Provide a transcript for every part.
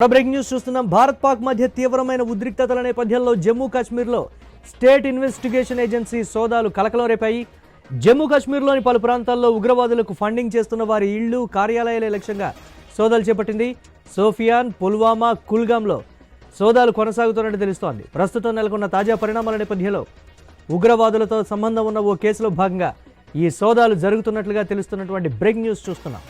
Breaking news చూస్తున్నాం. భారత్ పాక్ మధ్య తీవ్రమైన ఉద్రిక్తతల నేపథ్యంలో జమ్మూ కాశ్మీర్లో స్టేట్ ఇన్వెస్టిగేషన్ ఏజెన్సీ సోదాలు కలకలం రేపాయి. జమ్మూ కాశ్మీర్లోని పలు ప్రాంతాల్లో ఉగ్రవాదులకు ఫండింగ్ చేస్తున్న వారి ఇళ్లు, కార్యాలయాల లక్ష్యంగా సోదాలు చేపట్టింది. సోఫియాన్, పుల్వామా, కుల్గాంలో సోదాలు కొనసాగుతున్నట్టు తెలుస్తోంది. ప్రస్తుతం నెలకొన్న తాజా పరిణామాల నేపథ్యంలో ఉగ్రవాదులతో సంబంధం ఉన్న ఓ కేసులో భాగంగా ఈ సోదాలు జరుగుతున్నట్లుగా తెలుస్తున్నటువంటి బ్రేకింగ్ న్యూస్ చూస్తున్నాం.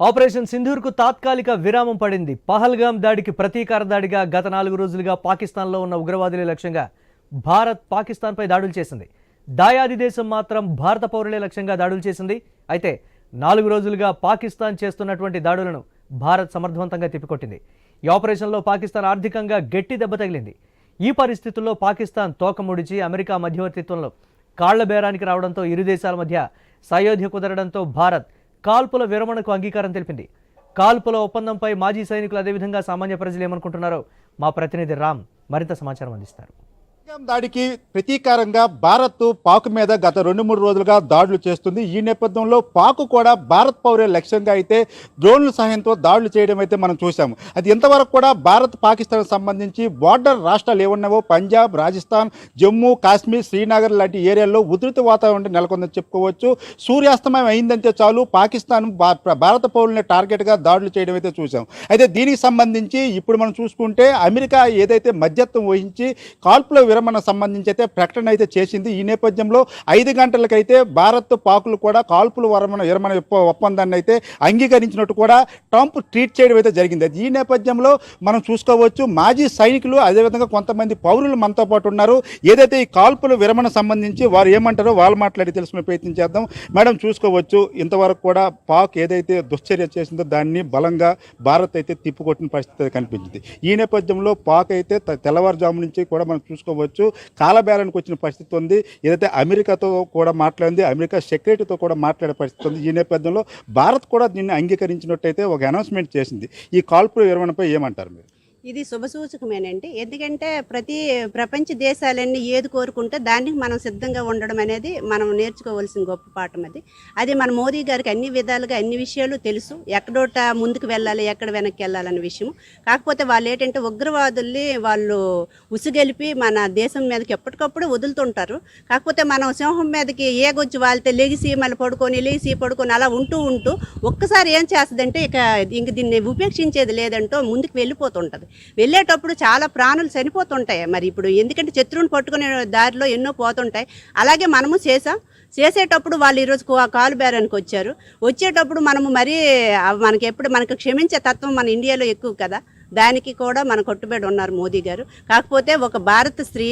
ఆపరేషన్ సింధూర్కు తాత్కాలిక విరామం పడింది. పహల్గాం దాడికి ప్రతీకార దాడిగా గత 4 రోజులుగా పాకిస్తాన్లో ఉన్న ఉగ్రవాదులే లక్ష్యంగా భారత్ పాకిస్తాన్పై దాడులు చేసింది. దాయాది దేశం మాత్రం భారత పౌరులే లక్ష్యంగా దాడులు చేసింది. అయితే 4 రోజులుగా పాకిస్తాన్ చేస్తున్నటువంటి దాడులను భారత్ సమర్థవంతంగా తిప్పికొట్టింది. ఈ ఆపరేషన్లో పాకిస్తాన్ ఆర్థికంగా గట్టి దెబ్బ తగిలింది. ఈ పరిస్థితుల్లో పాకిస్తాన్ తోక ముడిచి అమెరికా మధ్యవర్తిత్వంలో కాళ్ల బేరానికి రావడంతో ఇరు దేశాల మధ్య సయోధ్య కుదరడంతో భారత్ కాల్పుల విరమణకు అంగీకారం తెలిపింది. కాల్పుల ఒప్పందంపై మాజీ సైనికులు అదేవిధంగా సామాన్య ప్రజలు ఏమనుకుంటున్నారో మా ప్రతినిధి రామ్ మరింత సమాచారం అందిస్తారు. దాడికి ప్రతీకారంగా భారత్ పాక్ మీద గత 2-3 రోజులుగా దాడులు చేస్తుంది. ఈ నేపథ్యంలో పాక్ కూడా భారత్ పౌరుల లక్ష్యంగా అయితే డ్రోన్ల సహాయంతో దాడులు చేయడం అయితే మనం చూసాము. అది ఇంతవరకు కూడా భారత్ పాకిస్తాన్ సంబంధించి బార్డర్ రాష్ట్రాలు ఏమన్నావో పంజాబ్, రాజస్థాన్, జమ్మూ కాశ్మీర్, శ్రీనగర్ లాంటి ఏరియాల్లో ఉధృత వాతావరణం నెలకొందని చెప్పుకోవచ్చు. సూర్యాస్తమయం అయిందంటే చాలు పాకిస్తాన్ భారత పౌరులని టార్గెట్గా దాడులు చేయడం అయితే చూసాం. అయితే దీనికి సంబంధించి ఇప్పుడు మనం చూసుకుంటే అమెరికా ఏదైతే మధ్యత్వం వహించి కాల్పుల విరమణ సంబంధించి అయితే ప్రకటన అయితే చేసింది. ఈ నేపథ్యంలో 5 గంటలకైతే భారత్ పాకులు కూడా కాల్పుల విరమణ ఒప్పందాన్ని అయితే అంగీకరించినట్టు కూడా ట్రంప్ ట్వీట్ చేయడం అయితే జరిగింది. ఈ నేపథ్యంలో మనం చూసుకోవచ్చు మాజీ సైనికులు అదేవిధంగా కొంతమంది పౌరులు మనతో పాటు ఉన్నారు. ఏదైతే ఈ కాల్పుల విరమణ సంబంధించి వారు ఏమంటారో వాళ్ళు మాట్లాడి తెలుసుకునే ప్రయత్నం చేద్దాం. మేడం, చూసుకోవచ్చు ఇంతవరకు కూడా పాక్ ఏదైతే దుశ్చర్య చేసిందో దాన్ని బలంగా భారత్ అయితే తిప్పుకొట్టిన పరిస్థితి కనిపించింది. ఈ నేపథ్యంలో పాక్ అయితే తెల్లవారుజాము నుంచి కూడా మనం చూసుకోవచ్చు కాలబేరానికి వచ్చిన పరిస్థితి ఉంది. ఏదైతే అమెరికాతో కూడా మాట్లాడింది, అమెరికా సెక్రటరీతో కూడా మాట్లాడే పరిస్థితి ఉంది. ఈ నేపథ్యంలో భారత్ కూడా దీన్ని అంగీకరించినట్టయితే ఒక అనౌన్స్మెంట్ చేసింది. ఈ కాల్పుల విరమణపై ఏమంటారు మీరు? ఇది శుభసూచకమేనండి. ఎందుకంటే ప్రపంచ దేశాలన్నీ ఏది కోరుకుంటే దానికి మనం సిద్ధంగా ఉండడం అనేది మనం నేర్చుకోవాల్సిన గొప్ప పాఠం. అది మన మోదీ గారికి అన్ని విధాలుగా అన్ని విషయాలు తెలుసు. ఎక్కడోట ముందుకు వెళ్ళాలి, ఎక్కడ వెనక్కి వెళ్ళాలనే విషయం. కాకపోతే వాళ్ళు ఏంటంటే ఉగ్రవాదుల్ని వాళ్ళు ఉసుగెలిపి మన దేశం మీదకి ఎప్పటికప్పుడు వదులుతుంటారు. కాకపోతే మనం సింహం మీదకి ఏగొచ్చి వాళ్తే లెగిసి మళ్ళీ పడుకొని అలా ఉంటూ ఒక్కసారి ఏం చేస్తుందంటే ఇంక దీన్ని ఉపేక్షించేది లేదంటూ ముందుకు వెళ్ళిపోతుంటుంది. వెళ్ళేటప్పుడు చాలా ప్రాణులు చనిపోతుంటాయి. మరి ఇప్పుడు ఎందుకంటే శత్రువుని పట్టుకునే దారిలో ఎన్నో పోతుంటాయి. అలాగే మనము చేసేటప్పుడు వాళ్ళు ఈరోజు కాలు బేరానికి వచ్చేటప్పుడు మనము మరీ మనకు క్షమించే తత్వం మన ఇండియాలో ఎక్కువ కదా, దానికి కూడా మన కట్టుబడి ఉన్నారు మోదీ గారు. కాకపోతే ఒక భారత స్త్రీ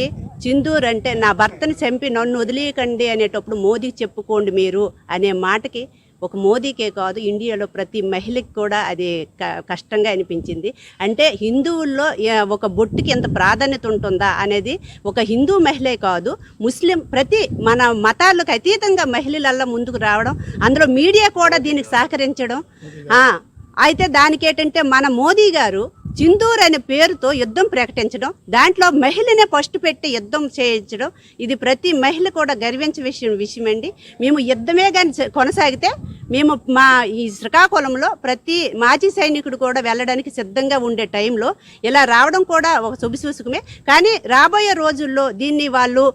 సింధూర్ అంటే నా భర్తని చంపి నన్ను వదిలేయకండి అనేటప్పుడు మోదీకి చెప్పుకోండి మీరు అనే మాటకి ఒక మోదీకే కాదు ఇండియాలో ప్రతి మహిళకి కూడా అది కష్టంగా అనిపించింది. అంటే హిందువుల్లో ఒక బొట్టుకి ఎంత ప్రాధాన్యత ఉంటుందా అనేది ఒక హిందూ మహిళే కాదు ముస్లిం ప్రతి మన మతాలకు అతీతంగా మహిళలల్లా ముందుకు రావడం, అందులో మీడియా కూడా దీనికి సహకరించడం. అయితే దానికి ఏంటంటే మన మోదీ గారు సింధూర్ అనే పేరుతో యుద్ధం ప్రకటించడం, దాంట్లో మహిళనే ఫస్ట్ పెట్టి యుద్ధం చేయించడం, ఇది ప్రతి మహిళ కూడా గర్వించే విషయం అండి. మేము యుద్ధమే కానీ కొనసాగితే మేము మా ఈ శ్రీకాకుళంలో ప్రతి మాజీ సైనికుడు కూడా వెళ్ళడానికి సిద్ధంగా ఉండే టైంలో ఇలా రావడం కూడా ఒక శుభసూచకమే. కానీ రాబోయే రోజుల్లో దీన్ని వాళ్ళు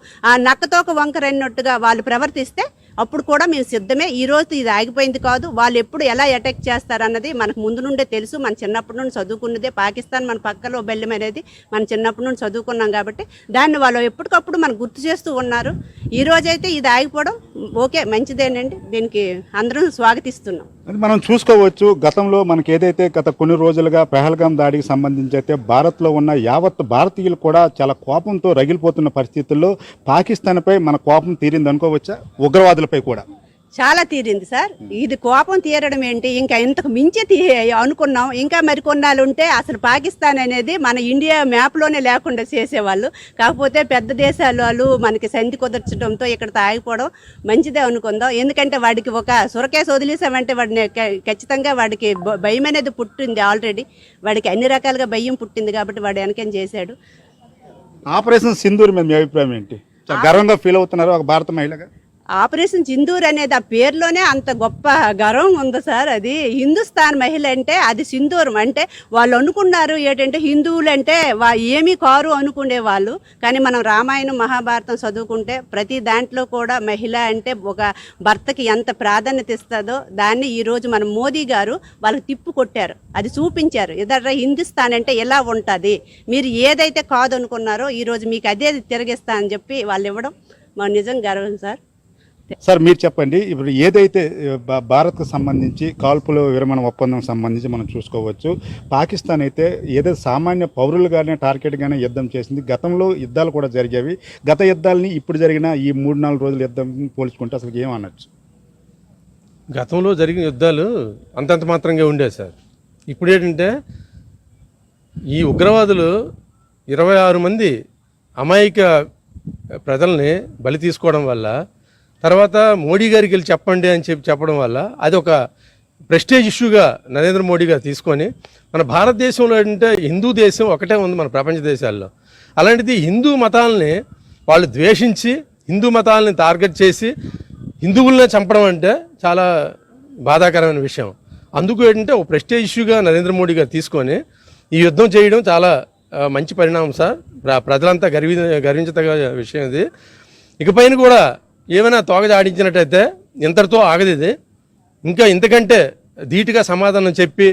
నక్కతోక వంకర అన్నట్టుగా వాళ్ళు ప్రవర్తిస్తే అప్పుడు కూడా మేము సిద్ధమే. ఈ రోజు ఇది ఆగిపోయింది కాదు. వాళ్ళు ఎప్పుడు ఎలా అటాక్ చేస్తారన్నది మనకు ముందు నుండే తెలుసు. మన చిన్నప్పటి నుండి చదువుకున్నదే. పాకిస్తాన్ మన పక్కలో బెల్లం అనేది మన చిన్నప్పటి నుండి చదువుకున్నాం కాబట్టి దాన్ని వాళ్ళు ఎప్పటికప్పుడు మనకు గుర్తు చేస్తూ ఉన్నారు. ఈ రోజైతే ఇది ఆగిపోవడం ఓకే, మంచిదేనండి. దీనికి అందరం స్వాగతిస్తున్నాం. అది మనం చూసుకోవచ్చు. గతంలో మనకి ఏదైతే గత కొన్ని రోజులుగా పహల్గాం దాడికి సంబంధించి అయితే భారత్లో ఉన్న యావత్ భారతీయులు కూడా చాలా కోపంతో రగిలిపోతున్న పరిస్థితుల్లో పాకిస్తాన్పై మన కోపం తీరింది అనుకోవచ్చా? ఉగ్రవాదులపై కూడా చాలా తీరింది సార్. ఇది కోపం తీరడం ఏంటి, ఇంకా ఇంతకు మించి అనుకున్నాం. ఇంకా మరికొన్నాళ్ళు ఉంటే అసలు పాకిస్తాన్ అనేది మన ఇండియా మ్యాప్లోనే లేకుండా చేసేవాళ్ళు. కాకపోతే పెద్ద దేశాలు వాళ్ళు మనకి సంధి కుదర్చడంతో ఇక్కడ ఆగిపోవడం మంచిదే అనుకుందాం. ఎందుకంటే వాడికి ఒక సురకేసి వదిలేసామంటే వాడిని ఖచ్చితంగా వాడికి భయం అనేది పుట్టింది. ఆల్రెడీ వాడికి అన్ని రకాలుగా భయం పుట్టింది కాబట్టి వాడు వెనకేం చేశాడు. ఆపరేషన్ సింధూర్ మీద మీ అభిప్రాయం ఏంటి? చాలా గర్వంగా ఫీల్ అవుతున్నారు ఒక భారత మహిళగా? ఆపరేషన్ సింధూర్ అనేది ఆ పేరులోనే అంత గొప్ప గర్వం ఉంది సార్. అది హిందుస్థాన్ మహిళ అంటే అది సింధూరం అంటే వాళ్ళు అనుకున్నారు ఏంటంటే హిందువులు అంటే ఏమీ కారు అనుకునే వాళ్ళు. కానీ మనం రామాయణం మహాభారతం చదువుకుంటే ప్రతి దాంట్లో కూడా మహిళ అంటే ఒక భర్తకి ఎంత ప్రాధాన్యత ఇస్తుందో దాన్ని ఈరోజు మన మోదీ గారు వాళ్ళకి తిప్పు కొట్టారు. అది చూపించారు. ఎదర హిందుస్థాన్ అంటే ఎలా ఉంటుంది, మీరు ఏదైతే కాదు అనుకున్నారో ఈరోజు మీకు అదే తిరిగిస్తా అని చెప్పి వాళ్ళు ఇవ్వడం మన నిజం గర్వం సార్. సార్ మీరు చెప్పండి, ఇప్పుడు ఏదైతే భారత్కు సంబంధించి కాల్పుల విరమణ ఒప్పందం సంబంధించి మనం చూసుకోవచ్చు. పాకిస్తాన్ అయితే ఏదైతే సామాన్య పౌరులుగానే టార్గెట్గానే యుద్ధం చేసింది. గతంలో యుద్ధాలు కూడా జరిగేవి. గత యుద్ధాలని ఇప్పుడు జరిగిన ఈ 3-4 రోజుల యుద్ధం పోల్చుకుంటే అసలు ఏమనొచ్చు? గతంలో జరిగిన యుద్ధాలు అంతంత మాత్రంగా ఉండేవి సార్. ఇప్పుడు ఏంటంటే ఈ ఉగ్రవాదులు 26 మంది అమాయక ప్రజల్ని బలి తీసుకోవడం వల్ల, తర్వాత మోడీ గారికి వెళ్ళి చెప్పండి అని చెప్పడం వల్ల అది ఒక ప్రెస్టేజ్ ఇష్యూగా నరేంద్ర మోడీ గారు తీసుకొని మన భారతదేశంలో ఏంటంటే హిందూ దేశం ఒకటే ఉంది మన ప్రపంచ దేశాల్లో. అలాంటిది హిందూ మతాలని వాళ్ళు ద్వేషించి హిందూ మతాలని టార్గెట్ చేసి హిందువులనే చంపడం అంటే చాలా బాధాకరమైన విషయం. అందుకు ఏంటంటే ఒక ప్రెస్టేజ్ ఇష్యూగా నరేంద్ర మోడీ గారు తీసుకొని ఈ యుద్ధం చేయడం చాలా మంచి పరిణామం సార్. ప్రజలంతా గర్వించదగ్గ విషయం ఇది. ఇకపైన కూడా ఏమైనా తోగజాడించినట్టయితే ఇంతటితో ఆగదు ఇది. ఇంకా ఇంతకంటే ధీటుగా సమాధానం చెప్పి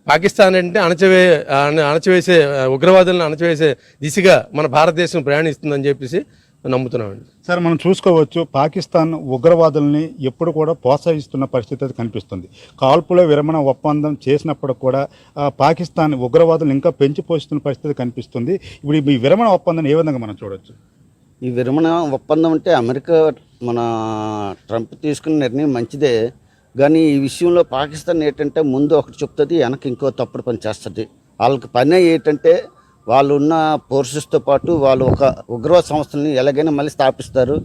పాకిస్తాన్ అంటే అణచివేసే ఉగ్రవాదులను అణచివేసే దిశగా మన భారతదేశం ప్రయాణిస్తుందని చెప్పేసి నమ్ముతున్నామండి. సార్ మనం చూసుకోవచ్చు, పాకిస్తాన్ ఉగ్రవాదుల్ని ఎప్పుడు కూడా ప్రోత్సహిస్తున్న పరిస్థితి అయితే కనిపిస్తుంది. కాల్పుల విరమణ ఒప్పందం చేసినప్పుడు కూడా పాకిస్తాన్ ఉగ్రవాదులు ఇంకా పెంచి పోషిస్తున్న పరిస్థితి కనిపిస్తుంది. ఇప్పుడు ఈ విరమణ ఒప్పందం ఏ విధంగా మనం చూడవచ్చు? ఈ విరమణ ఒప్పందం అంటే అమెరికా మన ట్రంప్ తీసుకున్న నిర్ణయం మంచిదే. కానీ ఈ విషయంలో పాకిస్తాన్ ఏంటంటే ముందు ఒకటి చెప్తుంది, వెనక ఇంకో తప్పుడు పని చేస్తుంది. వాళ్ళకి పని ఏంటంటే వాళ్ళు ఉన్న ఫోర్సెస్తో పాటు వాళ్ళు ఒక ఉగ్రవాద సంస్థల్ని ఎలాగైనా మళ్ళీ స్థాపిస్తారు.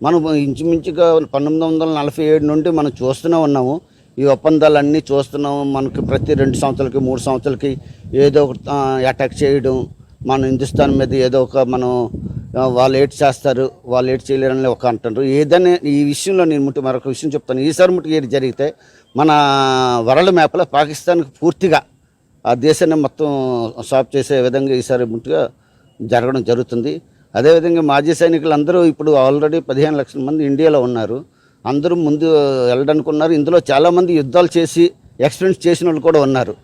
మనం ఇంచుమించుగా 1947 నుండి మనం చూస్తూనే ఉన్నాము. ఈ ఒప్పందాలన్నీ చూస్తున్నాము. మనకి ప్రతి 2 సంవత్సరాలకి 3 సంవత్సరాలకి ఏదో ఒక అటాక్ చేయడం, మన హిందుస్థాన్ మీద ఏదో ఒక మనం వాళ్ళు ఏడ్ చేస్తారు, వాళ్ళు ఏడ్ చేయలేరని ఒక అంటారు. ఏదైనా ఈ విషయంలో నేను మరొక విషయం చెప్తాను. ఈసారి ముట్టుకు ఏది జరిగితే మన వరల్డ్ మ్యాప్లో పాకిస్తాన్కి పూర్తిగా ఆ దేశాన్ని మొత్తం సాఫ్ చేసే విధంగా ఈసారి ముట్టుగా జరగడం జరుగుతుంది. అదేవిధంగా మాజీ సైనికులు అందరూ ఇప్పుడు ఆల్రెడీ 15 లక్షల మంది ఇండియాలో ఉన్నారు. అందరూ ముందు వెళ్ళడానికి ఉన్నారు. ఇందులో చాలామంది యుద్ధాలు చేసి ఎక్స్పీరియన్స్ చేసిన వాళ్ళు కూడా ఉన్నారు.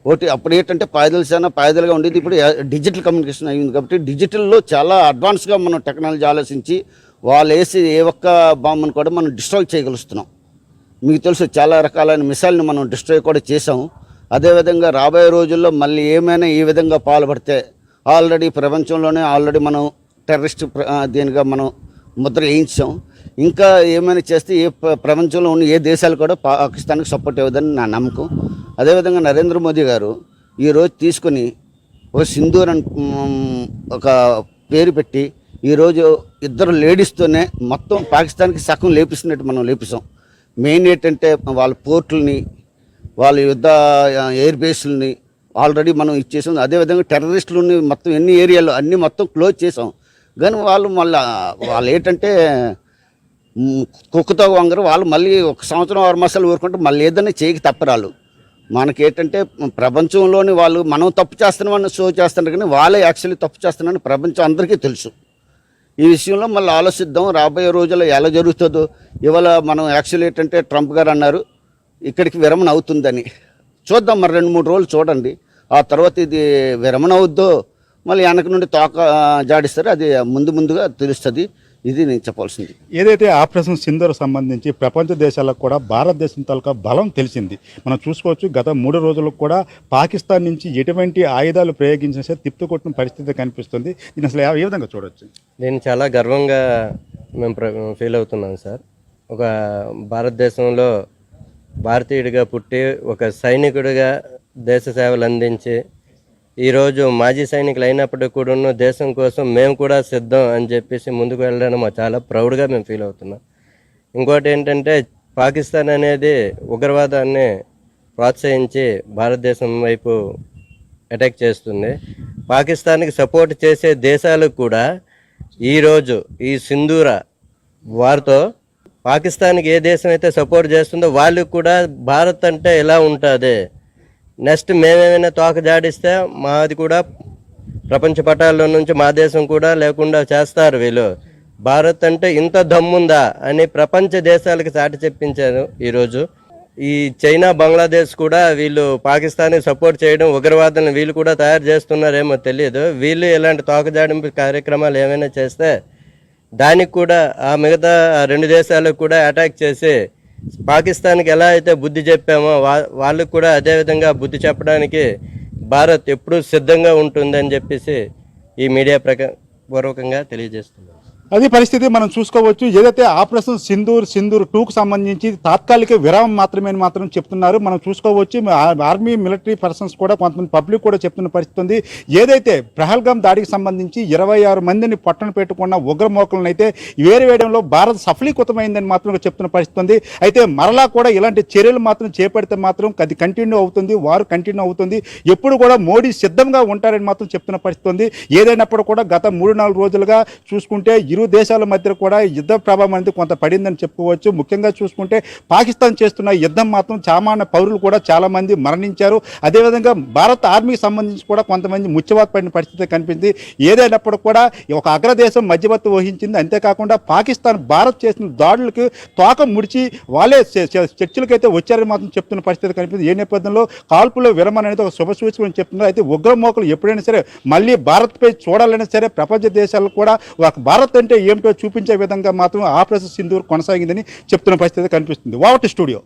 ఒకటి అప్పుడు ఏంటంటే పాయదలుగా ఉండేది, ఇప్పుడు డిజిటల్ కమ్యూనికేషన్ అయింది కాబట్టి డిజిటల్లో చాలా అడ్వాన్స్గా మనం టెక్నాలజీ ఆలోచించి వాళ్ళు వేసి ఏ ఒక్క బాంబును కూడా మనం డిస్ట్రాయ్ చేయగలుగుతున్నాం. మీకు తెలుసు చాలా రకాలైన మిసైల్ని మనం డిస్ట్రాయ్ కూడా చేసాము. అదేవిధంగా రాబోయే రోజుల్లో మళ్ళీ ఏమైనా ఈ విధంగా పాల్పడితే ఆల్రెడీ ప్రపంచంలోనే మనం టెర్రరిస్ట్ దీనిగా మనం ముద్ర వేయించాం. ఇంకా ఏమైనా చేస్తే ప్రపంచంలో ఉన్న ఏ దేశాలు కూడా పాకిస్తాన్కి సపోర్ట్ ఇవ్వదని నా నమ్మకం. అదేవిధంగా నరేంద్ర మోదీ గారు ఈరోజు తీసుకుని ఒక సింధూర్ అని ఒక పేరు పెట్టి ఈరోజు 2 లేడీస్తోనే మొత్తం పాకిస్తాన్కి సగం లేపిస్తున్నట్టు మనం లేపిస్తాం. మెయిన్ ఏంటంటే వాళ్ళ పోర్టులని, వాళ్ళ యుద్ధ ఎయిర్ బేస్లని ఆల్రెడీ మనం ఇచ్చేసాం. అదేవిధంగా టెర్రరిస్టులని మొత్తం ఎన్ని ఏరియాలో అన్నీ మొత్తం క్లోజ్ చేసాం. కానీ వాళ్ళు ఏంటంటే కుక్కతో వంగరు. వాళ్ళు మళ్ళీ 1 సంవత్సరం 6 మాసాలు ఊరుకుంటే మళ్ళీ ఏదైనా చేయకి తప్పరాలు. మనకేంటంటే ప్రపంచంలోని వాళ్ళు మనం తప్పు చేస్తున్నామని షో చేస్తున్నారు, కానీ వాళ్ళే యాక్చువల్లీ తప్పు చేస్తున్నారని ప్రపంచం అందరికీ తెలుసు. ఈ విషయంలో మళ్ళీ ఆలోచిద్దాం. రాబోయే రోజుల్లో ఎలా జరుగుతుందో. ఇవాళ మనం యాక్చువల్లీ ఏంటంటే ట్రంప్ గారు అన్నారు ఇక్కడికి విరమణ అవుతుందని. చూద్దాం, మరి 2-3 రోజులు చూడండి. ఆ తర్వాత ఇది విరమణ అవుద్దో మళ్ళీ వెనక నుండి తోక జాడిస్తారు, అది ముందుగా తెలుస్తుంది. ఇది నేను చెప్పాల్సింది. ఏదైతే ఆపరేషన్ సింధూర్ సంబంధించి ప్రపంచ దేశాలకు కూడా భారతదేశం తాలూకా బలం తెలిసింది. మనం చూసుకోవచ్చు గత 3 రోజులకు కూడా పాకిస్తాన్ నుంచి ఎటువంటి ఆయుధాలు ప్రయోగించినా సరే తిప్పుకొట్టిన పరిస్థితి కనిపిస్తుంది. దీన్ని అసలు ఏ విధంగా చూడొచ్చు? నేను చాలా గర్వంగా మేము ఫీల్ అవుతున్నాం సార్. ఒక భారతదేశంలో భారతీయుడిగా పుట్టి ఒక సైనికుడిగా దేశ సేవలు అందించి ఈరోజు మాజీ సైనికులు అయినప్పటికీ కూడా దేశం కోసం మేము కూడా సిద్ధం అని చెప్పేసి ముందుకు వెళ్ళడానికి మాకు చాలా ప్రౌడ్గా మేము ఫీల్ అవుతున్నాం. ఇంకోటి ఏంటంటే పాకిస్తాన్ అనేది ఉగ్రవాదాన్ని ప్రోత్సహించి భారతదేశం వైపు అటాక్ చేస్తుంది. పాకిస్తాన్కి సపోర్ట్ చేసే దేశాలకు కూడా ఈరోజు ఈ సింధూర వారితో పాకిస్తాన్కి ఏ దేశం అయితే సపోర్ట్ చేస్తుందో వాళ్ళకి కూడా భారత్ అంటే ఎలా ఉంటుంది, నెక్స్ట్ మేమేమైనా తోక జాడిస్తే మాది కూడా ప్రపంచ పటాల్లో నుంచి మా దేశం కూడా లేకుండా చేస్తారు వీళ్ళు, భారత్ అంటే ఇంత దమ్ముందా అని ప్రపంచ దేశాలకు చాటి చెప్పించారు. ఈరోజు ఈ చైనా బంగ్లాదేశ్ కూడా వీళ్ళు పాకిస్తాన్కి సపోర్ట్ చేయడం, ఉగ్రవాదులను వీళ్ళు కూడా తయారు చేస్తున్నారేమో తెలియదు. వీళ్ళు ఇలాంటి తోకజాడింపు కార్యక్రమాలు ఏమైనా చేస్తే దానికి కూడా ఆ మిగతా 2 దేశాలకు కూడా అటాక్ చేసి పాకిస్తాన్కి ఎలా అయితే బుద్ధి చెప్పామో వాళ్ళకు కూడా అదేవిధంగా బుద్ధి చెప్పడానికి భారత్ ఎప్పుడూ సిద్ధంగా ఉంటుందని చెప్పేసి ఈ మీడియా పూర్వకంగా తెలియజేస్తున్నాం. అది పరిస్థితి మనం చూసుకోవచ్చు. ఏదైతే ఆపరేషన్ సింధూర్ 2కు సంబంధించి తాత్కాలిక విరామం మాత్రం చెప్తున్నారు. మనం చూసుకోవచ్చు ఆర్మీ మిలిటరీ పర్సన్స్ కూడా కొంతమంది పబ్లిక్ కూడా చెప్తున్న పరిస్థితి ఉంది. ఏదైతే పహల్గామ్ దాడికి సంబంధించి 26 మందిని పట్టణ పెట్టుకున్న ఉగ్రమోకలను అయితే వేయడంలో భారత్ సఫలీకృతమైందని మాత్రం చెప్తున్న పరిస్థితి ఉంది. అయితే మరలా కూడా ఇలాంటి చర్యలు మాత్రం చేపడితే మాత్రం అది కంటిన్యూ అవుతుంది, వారు కంటిన్యూ అవుతుంది. ఎప్పుడు కూడా మోడీ సిద్ధంగా ఉంటారని మాత్రం చెప్తున్న పరిస్థితి ఉంది. ఏదైనప్పుడు కూడా గత 3-4 రోజులుగా చూసుకుంటే ఇరు దేశాల మధ్య కూడా యుద్ధ ప్రభావం అనేది కొంత పడిందని చెప్పుకోవచ్చు. ముఖ్యంగా చూసుకుంటే పాకిస్తాన్ చేస్తున్న యుద్ధం మాత్రం సామాన్య పౌరులు కూడా చాలా మంది మరణించారు. అదేవిధంగా భారత ఆర్మీకి సంబంధించి కూడా కొంతమంది ముచ్చవాత పడిన పరిస్థితి కనిపించింది. ఏదైనప్పుడు కూడా ఒక అగ్రదేశం మధ్యవర్తి వహించింది. అంతేకాకుండా పాకిస్తాన్ భారత్ చేసిన దాడులకు తోక ముడిచి వాళ్ళే చర్చలకైతే వచ్చారని మాత్రం చెప్తున్న పరిస్థితి కనిపించింది. ఏ నేపథ్యంలో కాల్పుల విరమణ అనేది ఒక శుభ సూచన చెప్తున్నారు. అయితే ఉగ్రమోకలు ఎప్పుడైనా సరే మళ్ళీ భారత్పై చూడాలైనా సరే ప్రపంచ దేశాలకు కూడా ఒక భారత్ అంటే ఏమిటో చూపించే విధంగా మాత్రం ఆపరేషన్ సింధూర్ కొనసాగిందని చెప్తున్న పరిస్థితి కనిపిస్తుంది. వావటి స్టూడియో.